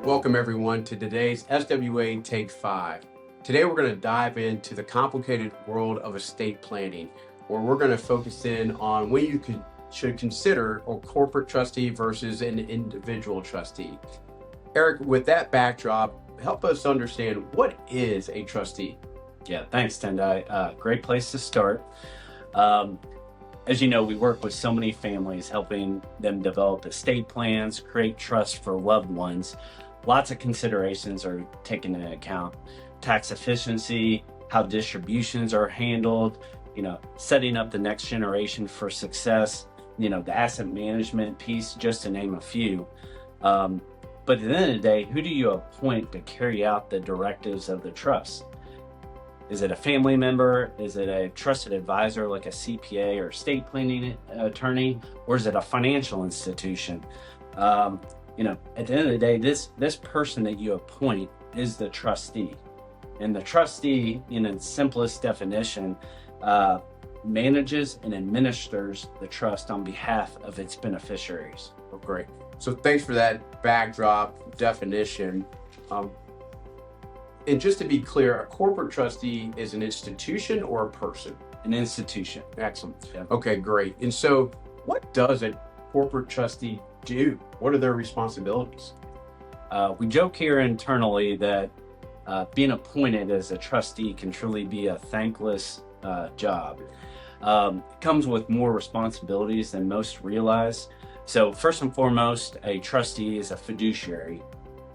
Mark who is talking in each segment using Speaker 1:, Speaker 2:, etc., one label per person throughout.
Speaker 1: Welcome everyone to today's SWA Take 5. Today we're going to dive into the complicated world of estate planning, where we're going to focus in on when you should consider a corporate trustee versus an individual trustee. Eric, with that backdrop, help us understand, what is a trustee?
Speaker 2: Yeah, thanks, Tendai. Great place to start. As you know, we work with so many families, helping them develop estate plans, create trust for loved ones. Lots of considerations are taken into account: tax efficiency, how distributions are handled, setting up the next generation for success, the asset management piece, just to name a few. But at the end of the day, who do you appoint to carry out the directives of the trust? Is it a family member? Is it a trusted advisor like a CPA or estate planning attorney? Or is it a financial institution? At the end of the day, this person that you appoint is the trustee. And the trustee, in its simplest definition, manages and administers the trust on behalf of its beneficiaries.
Speaker 1: Oh, great. So thanks for that backdrop definition. And just to be clear, a corporate trustee is an institution or a person?
Speaker 2: An institution.
Speaker 1: Excellent.
Speaker 2: Yeah.
Speaker 1: Okay, great. And so what does a corporate trustee do? What are their responsibilities?
Speaker 2: We joke here internally that being appointed as a trustee can truly be a thankless job. It comes with more responsibilities than most realize. So first and foremost, a trustee is a fiduciary.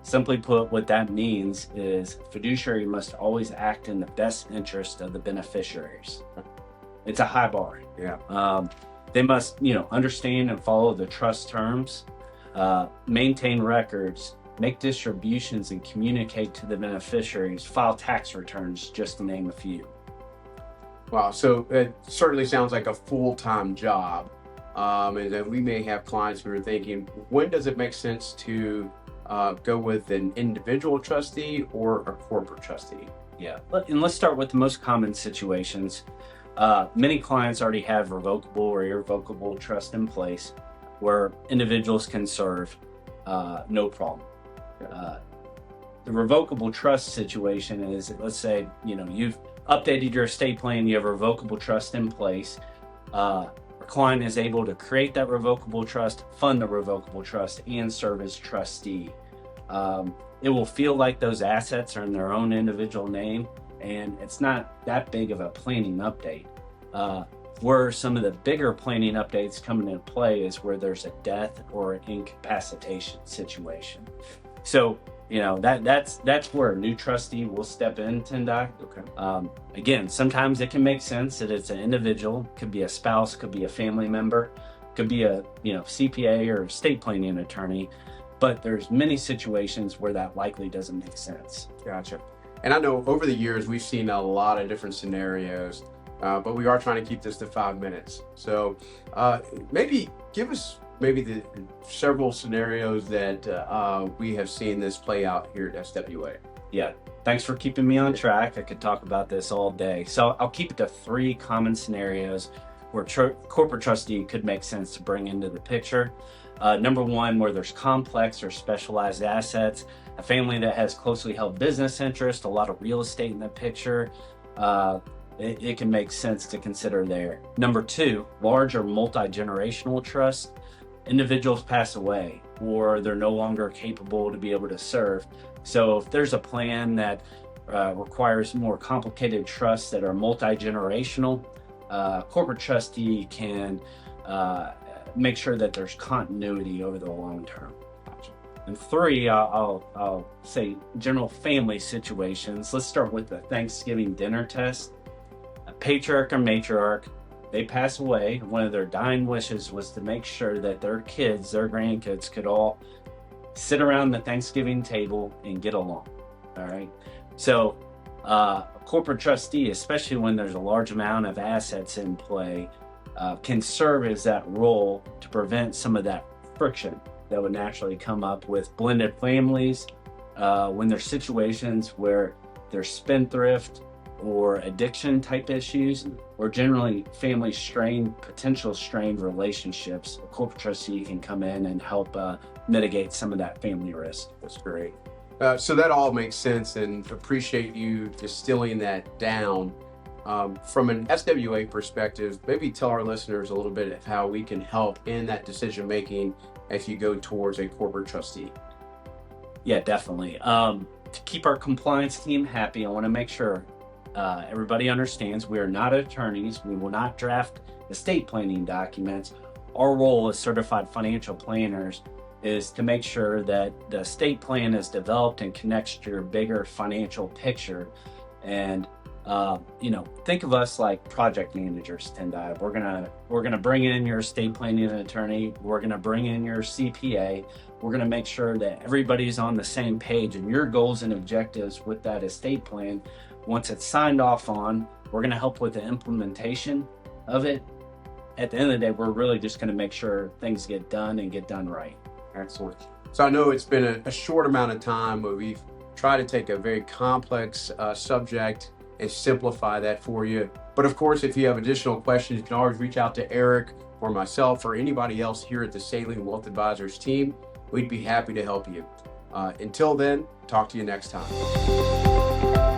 Speaker 2: Simply put, what that means is fiduciary must always act in the best interest of the beneficiaries. It's a high bar.
Speaker 1: Yeah.
Speaker 2: They must, understand and follow the trust terms, maintain records, make distributions, and communicate to the beneficiaries, file tax returns, just to name a few.
Speaker 1: Wow. So it certainly sounds like a full-time job. And then we may have clients who are thinking, when does it make sense to go with an individual trustee or a corporate trustee?
Speaker 2: Yeah, and let's start with the most common situations. Many clients already have revocable or irrevocable trust in place where individuals can serve, no problem. The revocable trust situation is, let's say, you've updated your estate plan, you have a revocable trust in place. Our client is able to create that revocable trust, fund the revocable trust, and serve as trustee. It will feel like those assets are in their own individual name, and it's not that big of a planning update. Where some of the bigger planning updates come into play is where there's a death or an incapacitation situation. So, that's where a new trustee will step in, Tendai.
Speaker 1: Okay.
Speaker 2: Again, sometimes it can make sense that it's an individual, could be a spouse, could be a family member, could be a CPA or estate planning attorney. But there's many situations where that likely doesn't make sense.
Speaker 1: Gotcha. And I know over the years, we've seen a lot of different scenarios, but we are trying to keep this to 5 minutes. So maybe give us the several scenarios that we have seen this play out here at SWA.
Speaker 2: Yeah, thanks for keeping me on track. I could talk about this all day. So I'll keep it to 3 common scenarios where corporate trustee could make sense to bring into the picture. Number one, where there's complex or specialized assets, a family that has closely held business interests, a lot of real estate in the picture, it can make sense to consider there. Number 2, large or multi-generational trust. Individuals pass away or they're no longer capable to be able to serve. So if there's a plan that requires more complicated trusts that are multi-generational, corporate trustee can make sure that there's continuity over the long term. And 3, I'll say general family situations. Let's start with the Thanksgiving dinner test. A patriarch or matriarch, they pass away. One of their dying wishes was to make sure that their kids, their grandkids, could all sit around the Thanksgiving table and get along. All right. So a corporate trustee, especially when there's a large amount of assets in play, can serve as that role to prevent some of that friction that would naturally come up with blended families when there's situations where they're spendthrift or addiction type issues, or generally family potential strained relationships, a corporate trustee can come in and help mitigate some of that family risk.
Speaker 1: That's great. So that all makes sense, and appreciate you distilling that down. From an SWA perspective, maybe tell our listeners a little bit of how we can help in that decision making as you go towards a corporate trustee.
Speaker 2: Yeah, definitely. To keep our compliance team happy, I want to make sure everybody understands we are not attorneys. We will not draft estate planning documents. Our role as certified financial planners is to make sure that the estate plan is developed and connects to your bigger financial picture. And think of us like project managers, Tendai. We're gonna bring in your estate planning attorney. We're gonna bring in your CPA. We're gonna make sure that everybody's on the same page and your goals and objectives with that estate plan. Once it's signed off on, we're gonna help with the implementation of it. At the end of the day, we're really just gonna make sure things get done and get done right.
Speaker 1: Excellent. So I know it's been a short amount of time where we've tried to take a very complex subject and simplify that for you. But of course, if you have additional questions, you can always reach out to Eric or myself or anybody else here at the Saline Wealth Advisors team. We'd be happy to help you. Until then, talk to you next time.